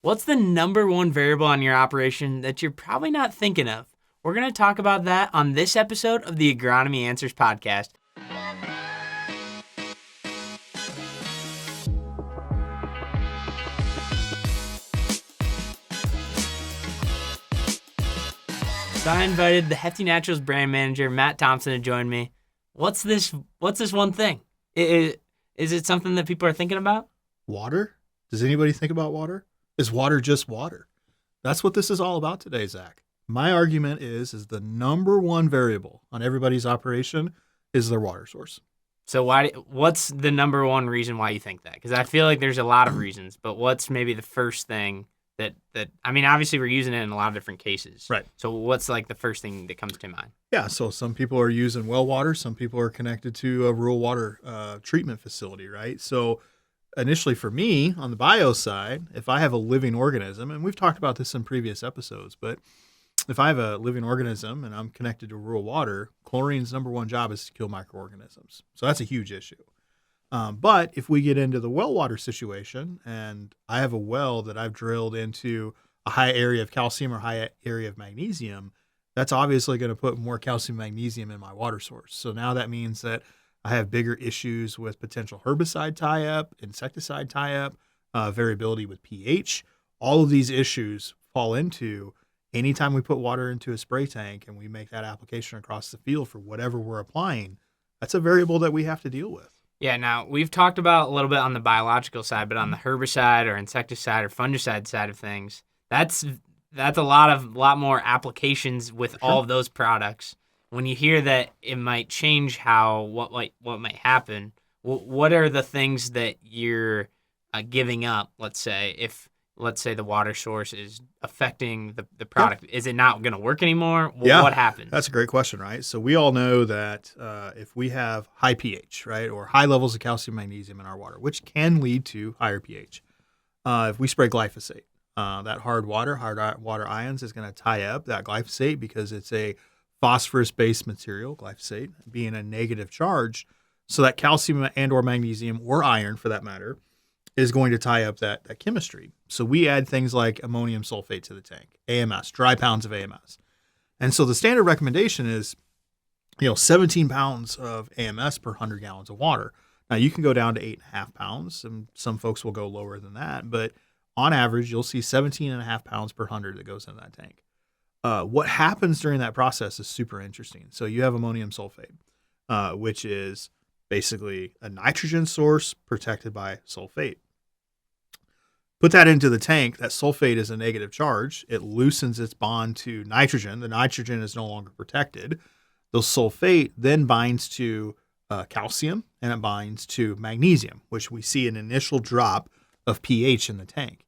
What's the number one variable on your operation that you're probably not thinking of? We're going to talk about that on this episode of the Agronomy Answers podcast. So I invited the Hefty Naturals brand manager, Matt Thompson, to join me. What's this one thing? Is it something that people are thinking about? Water? Does anybody think about water? Is water just water? That's what this is all about today, Zach. My argument is the number one variable on everybody's operation is their water source. So what's the number one reason why you think that? Because I feel like there's a lot of reasons, but what's maybe the first thing that obviously we're using it in a lot of different cases. Right. So what's like the first thing that comes to mind? Yeah, so some people are using well water. Some people are connected to a rural water treatment facility, right? So initially for me, on the bio side, if I have a living organism, and we've talked about this in previous episodes, but if I have a living organism and I'm connected to rural water, chlorine's number one job is to kill microorganisms. So that's a huge issue. But if we get into the well water situation and I have a well that I've drilled into a high area of calcium or high area of magnesium, that's obviously going to put more calcium magnesium in my water source. So now that means that I have bigger issues with potential herbicide tie-up, insecticide tie-up, variability with pH. All of these issues fall into anytime we put water into a spray tank and we make that application across the field for whatever we're applying, that's a variable that we have to deal with. Yeah, now we've talked about a little bit on the biological side, but on the herbicide or insecticide or fungicide side of things, that's a lot more applications with all of those products. When you hear that it might change what might happen, what are the things that you're giving up? Let's say the water source is affecting the product. Is it not going to work anymore? What happens? That's a great question, right? So we all know that if we have high pH, right, or high levels of calcium magnesium in our water, which can lead to higher pH, if we spray glyphosate, that hard water ions is going to tie up that glyphosate because it's a phosphorus-based material, glyphosate, being a negative charge. So that calcium and or magnesium or iron, for that matter, is going to tie up that chemistry. So we add things like ammonium sulfate to the tank, AMS, dry pounds of AMS. And so the standard recommendation is, 17 pounds of AMS per 100 gallons of water. Now you can go down to 8.5 pounds, and some folks will go lower than that, but on average, you'll see 17.5 pounds per 100 that goes into that tank. What happens during that process is super interesting. So you have ammonium sulfate, which is basically a nitrogen source protected by sulfate. Put that into the tank. That sulfate is a negative charge. It loosens its bond to nitrogen. The nitrogen is no longer protected. The sulfate then binds to calcium and it binds to magnesium, which we see an initial drop of pH in the tank.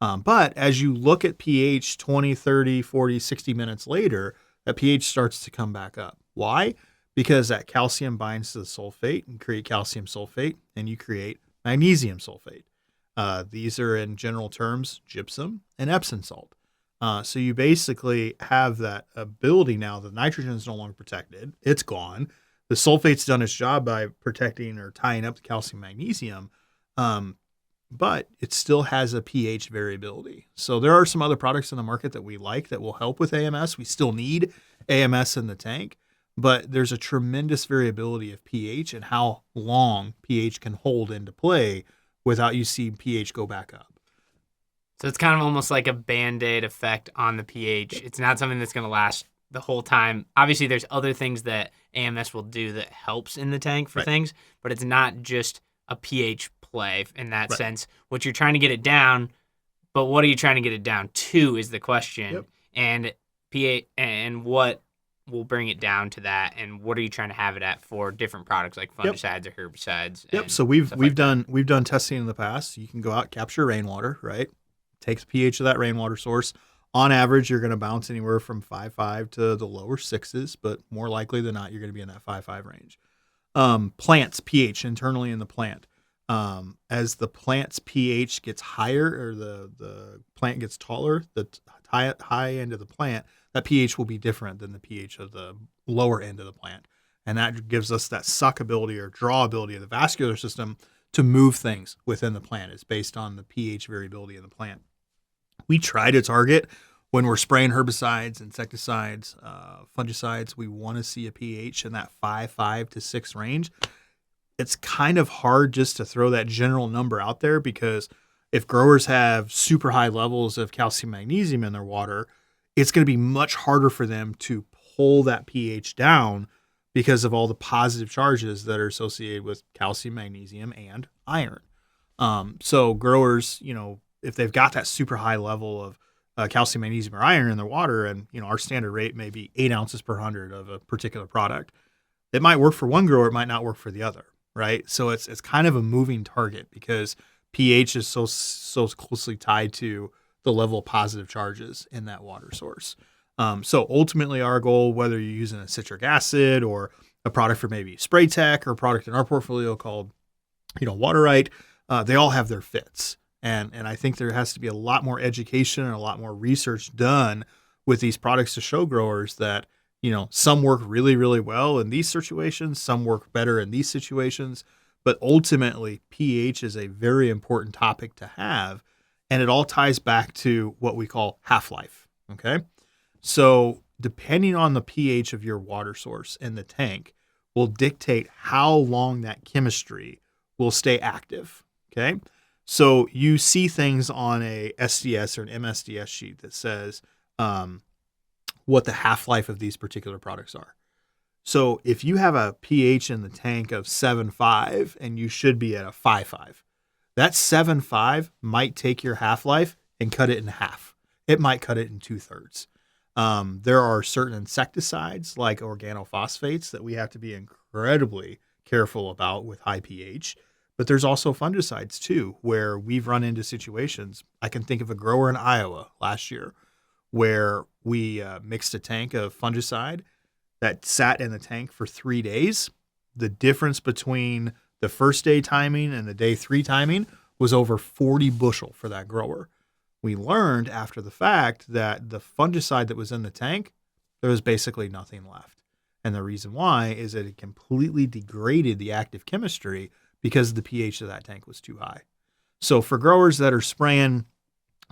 But as you look at pH 20, 30, 40, 60 minutes later, that pH starts to come back up. Why? Because that calcium binds to the sulfate and create calcium sulfate, and you create magnesium sulfate. These are, in general terms, gypsum and Epsom salt. So you basically have that ability now. The nitrogen is no longer protected. It's gone. The sulfate's done its job by protecting or tying up the calcium magnesium. But it still has a pH variability. So there are some other products in the market that we like that will help with AMS. We still need AMS in the tank, but there's a tremendous variability of pH and how long pH can hold into play without you seeing pH go back up. So it's kind of almost like a Band-Aid effect on the pH. It's not something that's going to last the whole time. Obviously, there's other things that AMS will do that helps in the tank for things, but it's not just a pH play in that sense. What you're trying to get it down, but what are you trying to get it down to is the question. And pH and what will bring it down to that, and what are you trying to have it at for different products like fungicides or herbicides? So we've done testing in the past. You can go out, capture rainwater, right? Take the pH of that rainwater source. On average, you're going to bounce anywhere from 5.5 to the lower 6s, but more likely than not, you're going to be in that 5.5 range. Plants pH internally in the plant. As the plant's pH gets higher or the plant gets taller, the high end of the plant, that pH will be different than the pH of the lower end of the plant. And that gives us that suckability or drawability of the vascular system to move things within the plant. It's based on the pH variability in the plant. We try to target when we're spraying herbicides, insecticides, fungicides, we want to see a pH in that 5 to 6 range. It's kind of hard just to throw that general number out there because if growers have super high levels of calcium magnesium in their water, it's going to be much harder for them to pull that pH down because of all the positive charges that are associated with calcium, magnesium, and iron. So growers, if they've got that super high level of calcium, magnesium, or iron in their water, and our standard rate may be 8 ounces per 100 of a particular product, it might work for one grower, it might not work for the other, right? So it's kind of a moving target because pH is so closely tied to the level of positive charges in that water source. So ultimately, our goal, whether you're using a citric acid or a product for maybe spray tech or a product in our portfolio called, Waterite, they all have their fits. And I think there has to be a lot more education and a lot more research done with these products to show growers that, some work really, really well in these situations, some work better in these situations. But ultimately, pH is a very important topic to have. And it all ties back to what we call half-life. Okay. So depending on the pH of your water source in the tank will dictate how long that chemistry will stay active. Okay. So you see things on a SDS or an MSDS sheet that says what the half-life of these particular products are. So if you have a pH in the tank of 7.5 and you should be at a 5.5, that 7.5 might take your half-life and cut it in half. It might cut it in 2/3. There are certain insecticides like organophosphates that we have to be incredibly careful about with high pH. But there's also fungicides too, where we've run into situations. I can think of a grower in Iowa last year where we mixed a tank of fungicide that sat in the tank for 3 days. The difference between the first day timing and the day 3 timing was over 40 bushel for that grower. We learned after the fact that the fungicide that was in the tank, there was basically nothing left. And the reason why is that it completely degraded the active chemistry because the pH of that tank was too high. So for growers that are spraying,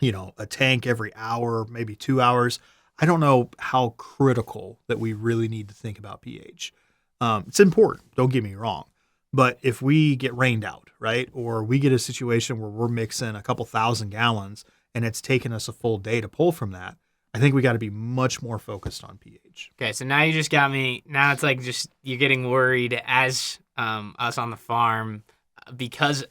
a tank every hour, maybe 2 hours, I don't know how critical that we really need to think about pH. It's important, don't get me wrong. But if we get rained out, right, or we get a situation where we're mixing a couple thousand gallons and it's taken us a full day to pull from that, I think we got to be much more focused on pH. Okay, so now you just got me. Now it's like you're getting worried as us on the farm because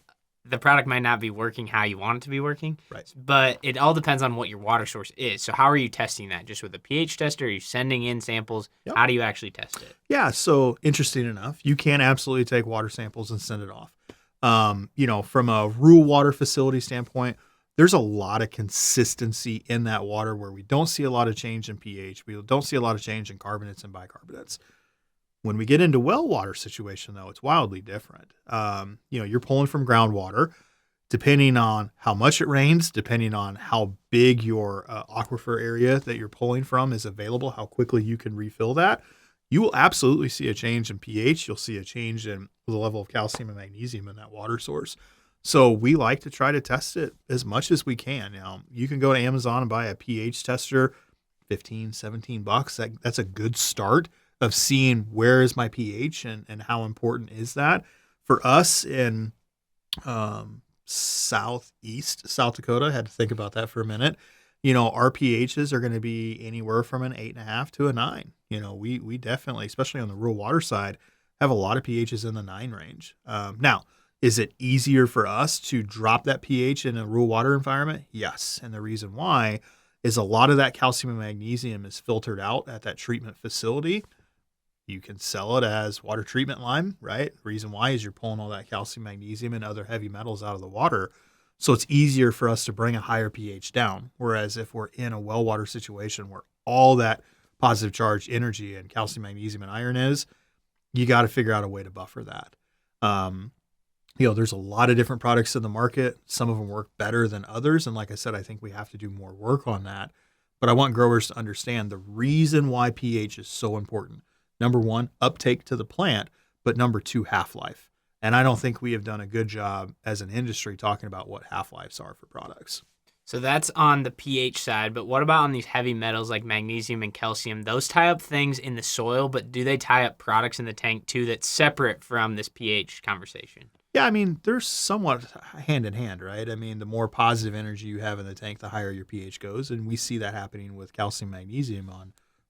the product might not be working how you want it to be working. Right. But it all depends on what your water source is. So how are you testing that? Just with a pH tester? Are you sending in samples? Yep. How do you actually test it? Yeah, so interesting enough, you can absolutely take water samples and send it off. From a rural water facility standpoint, there's a lot of consistency in that water where we don't see a lot of change in pH. We don't see a lot of change in carbonates and bicarbonates. When we get into well water situation, though, it's wildly different. You're pulling from groundwater. Depending on how much it rains, depending on how big your aquifer area that you're pulling from is available, how quickly you can refill that, you will absolutely see a change in pH. You'll see a change in the level of calcium and magnesium in that water source. So we like to try to test it as much as we can. Now, you can go to Amazon and buy a pH tester, $15-17. That's a good start of seeing where is my pH and how important is that. For us in southeast South Dakota, I had to think about that for a minute. Our pHs are going to be anywhere from an 8.5 to a 9. We definitely, especially on the rural water side, have a lot of pHs in the 9 range. Now, is it easier for us to drop that pH in a rural water environment? Yes. And the reason why is a lot of that calcium and magnesium is filtered out at that treatment facility. You can sell it as water treatment lime, right? The reason why is you're pulling all that calcium, magnesium, and other heavy metals out of the water. So it's easier for us to bring a higher pH down. Whereas if we're in a well water situation where all that positive charge energy and calcium, magnesium, and iron is, you got to figure out a way to buffer that. There's a lot of different products in the market. Some of them work better than others. And like I said, I think we have to do more work on that. But I want growers to understand the reason why pH is so important. Number one, uptake to the plant, but number two, half-life. And I don't think we have done a good job as an industry talking about what half-lives are for products. So that's on the pH side, but what about on these heavy metals like magnesium and calcium? Those tie up things in the soil, but do they tie up products in the tank too that's separate from this pH conversation? Yeah, I mean, they're somewhat hand in hand, right? I mean, the more positive energy you have in the tank, the higher your pH goes, and we see that happening with calcium, magnesium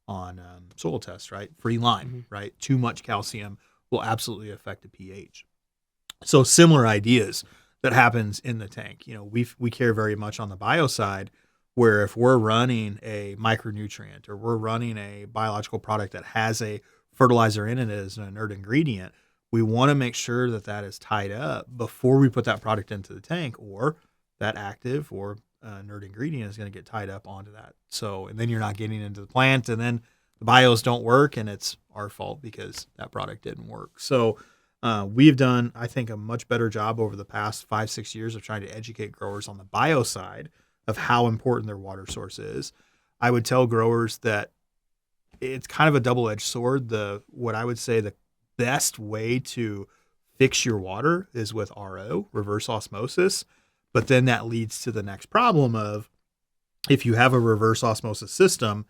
on soil tests, right? Free line, right? Too much calcium will absolutely affect the pH. So similar ideas that happens in the tank. You know, we care very much on the bio side, where if we're running a micronutrient or we're running a biological product that has a fertilizer in it as an inert ingredient, we want to make sure that that is tied up before we put that product into the tank, or that active or inert ingredient is going to get tied up onto that. So, and then you're not getting into the plant, and then the bios don't work, and it's our fault because that product didn't work. So, we've done, I think, a much better job over the past 5-6 years of trying to educate growers on the bio side of how important their water source is. I would tell growers that it's kind of a double-edged sword. What I would say the best way to fix your water is with RO, reverse osmosis. But then that leads to the next problem of, if you have a reverse osmosis system,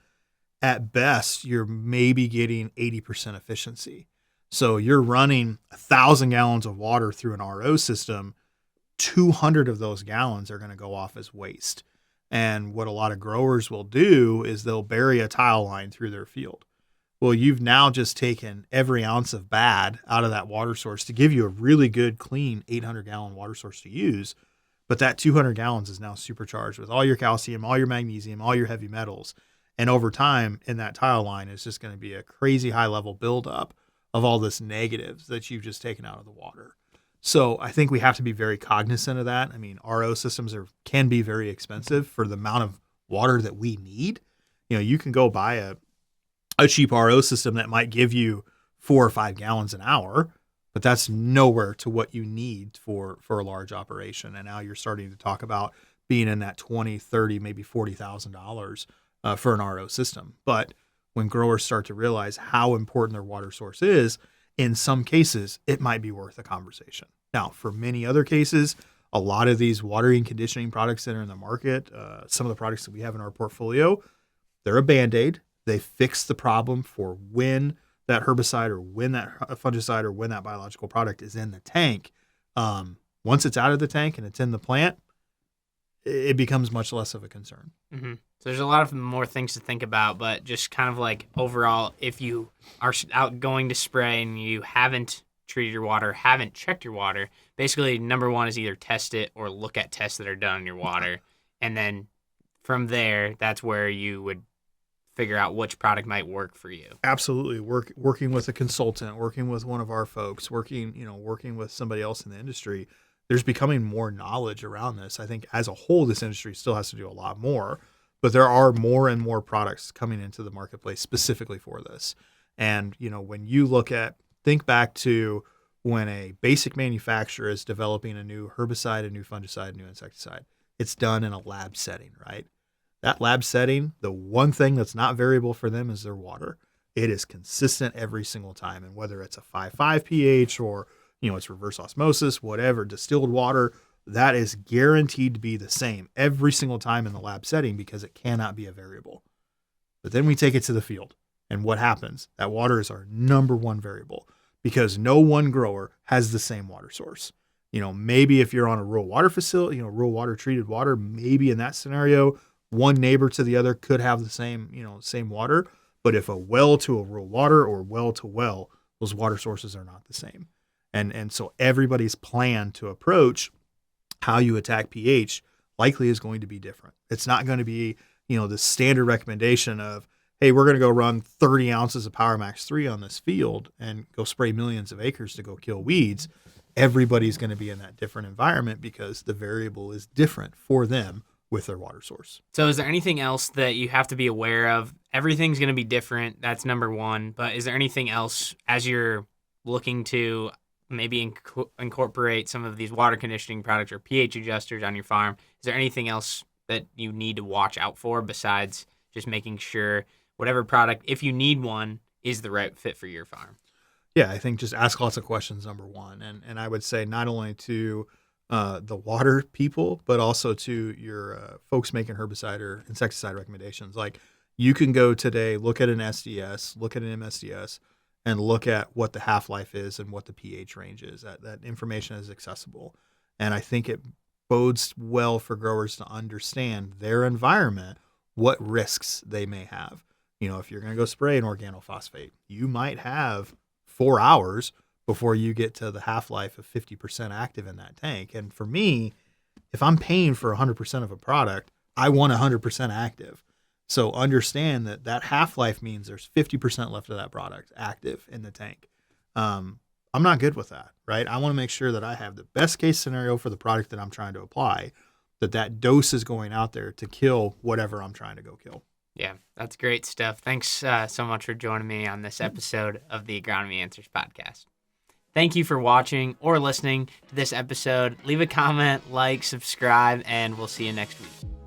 at best, you're maybe getting 80% efficiency. So you're running 1,000 gallons of water through an RO system, 200 of those gallons are going to go off as waste. And what a lot of growers will do is they'll bury a tile line through their field. Well, you've now just taken every ounce of bad out of that water source to give you a really good, clean 800-gallon water source to use. But that 200 gallons is now supercharged with all your calcium, all your magnesium, all your heavy metals. And over time, in that tile line is just going to be a crazy high-level buildup of all this negatives that you've just taken out of the water. So I think we have to be very cognizant of that. I mean, RO systems can be very expensive for the amount of water that we need. You know, you can go buy a cheap RO system that might give you 4 or 5 gallons an hour, but that's nowhere to what you need for a large operation. And now you're starting to talk about being in that $20, $30, maybe $40,000 for an RO system. But when growers start to realize how important their water source is, in some cases, it might be worth a conversation. Now, for many other cases, a lot of these watering conditioning products that are in the market, some of the products that we have in our portfolio, they're a Band-Aid. They fix the problem for when that herbicide or when that fungicide or when that biological product is in the tank. Once it's out of the tank and it's in the plant, it becomes much less of a concern. Mm-hmm. So there's a lot of more things to think about, but just kind of like overall, if you are out going to spray and you haven't treated your water, haven't checked your water, basically number one is either test it or look at tests that are done in your water. And then from there, that's where you would figure out which product might work for you. Absolutely. Working with a consultant, working with one of our folks, working with somebody else in the industry. There's becoming more knowledge around this. I think as a whole, this industry still has to do a lot more, but there are more and more products coming into the marketplace specifically for this. And, when you think back to when a basic manufacturer is developing a new herbicide, a new fungicide, a new insecticide, it's done in a lab setting, right? That lab setting, the one thing that's not variable for them is their water. It is consistent every single time. And whether it's a 5.5 pH or, it's reverse osmosis, whatever, distilled water, that is guaranteed to be the same every single time in the lab setting because it cannot be a variable. But then we take it to the field. And what happens? That water is our number one variable because no one grower has the same water source. Maybe if you're on a rural water facility, rural water treated water, maybe in that scenario, one neighbor to the other could have the same water. But if a well to a rural water or well to well, those water sources are not the same. And so everybody's plan to approach how you attack pH likely is going to be different. It's not going to be, the standard recommendation of, hey, we're going to go run 30 ounces of Power Max 3 on this field and go spray millions of acres to go kill weeds. Everybody's going to be in that different environment because the variable is different for them with their water source. So is there anything else that you have to be aware of? Everything's going to be different. That's number one. But is there anything else as you're looking to maybe incorporate some of these water conditioning products or pH adjusters on your farm? Is there anything else that you need to watch out for besides just making sure whatever product, if you need one, is the right fit for your farm? Yeah, I think just ask lots of questions, number one. And I would say not only to the water people, but also to your folks making herbicide or insecticide recommendations. Like you can go today, look at an SDS, look at an MSDS, and look at what the half-life is and what the pH range is. That information is accessible. And I think it bodes well for growers to understand their environment, what risks they may have. If you're going to go spray an organophosphate, you might have 4 hours before you get to the half-life of 50% active in that tank. And for me, if I'm paying for 100% of a product, I want 100% active. So understand that half-life means there's 50% left of that product active in the tank. I'm not good with that, right? I want to make sure that I have the best case scenario for the product that I'm trying to apply, that dose is going out there to kill whatever I'm trying to go kill. Yeah, that's great stuff. Thanks so much for joining me on this episode of the Agronomy Answers podcast. Thank you for watching or listening to this episode. Leave a comment, like, subscribe, and we'll see you next week.